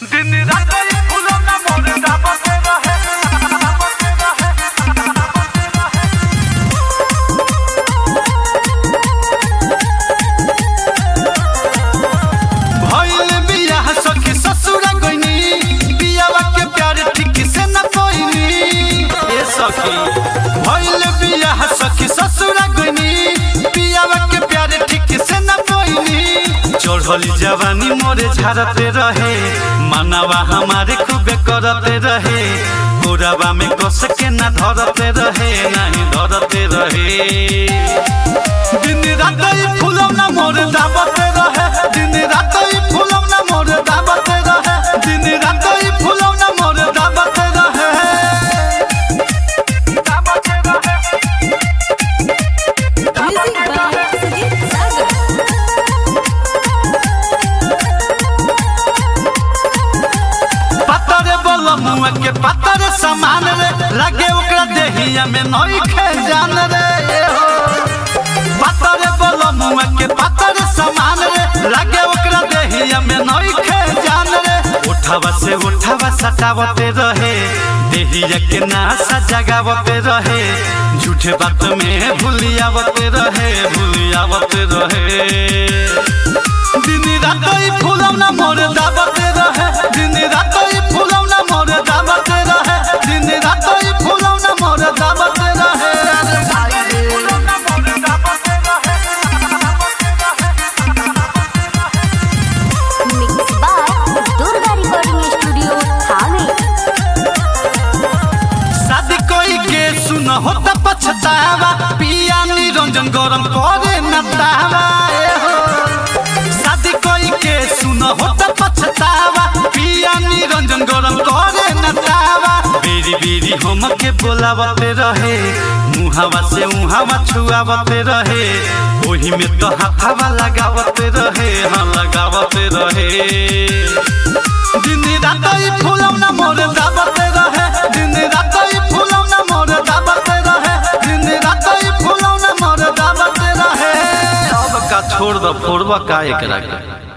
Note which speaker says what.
Speaker 1: दिन रात ये फूलों ना मोर दाबते रहे भइल बियाह सखी ससुरा गइनी बियावा के प्यार ठीक से न कोइनी ए सखी भइल बियाह सखी ससुरा गइनी बियावा के प्यार ठीक से न कोइनी चढ़ली जवानी मोरे झारते रहे मनवा हमारे खूबे करते रहे गोरावा में कस के ना धरते रहे नहीं धरते रहे दिन रात ई फूलों ना मोर दाबते रहे दिन रात ई फूलों ना मोर दाबते रहे दिन रात ई फूलों ना मोर दाबते रहे दाबते रहे
Speaker 2: म्यूजिक बाय सुजीत सागर।
Speaker 1: पत्थर बोलो मुँह के पत्थर समान रे लगे ओकरा देहिया में नई खे जान रे हो पत्थर बोलो मुँह के पत्थर समान रे लगे ओकरा देहिया में नई खे जान रे उठावा सटावते रहे देहिया के नासा जगावते रहे झूठे बात में भूलियावते रहे दिन रात ई फूलों ना मोर दाबते रहे दिन रात ई फूलों ना मोर दाबते रहे दिन रात ई फूलों ना मोर दाबते रहे
Speaker 2: mix by Durga recording studio थाने।
Speaker 1: शादी कोई के सुन होता पछतावा पिया निरंजन गरम करे न तावा शादी कोई के सुन होता पछतावा पिया निरंजन गरम करे न तावा बीरी बीरी हम के बोलावते रहे मुहावा से उहावा छुआवते रहे ओही में तो हाथावा लगावते रहे हाँ लगावते रहे दिन रात ई फूलों ना मोर दाबते रहे दिन रात ई फूलों ना मोर दाबते रहे दिन रात ई फूलों ना मोर दाबते रहे अब का छोड़ दो फोड़वा का एकरा के।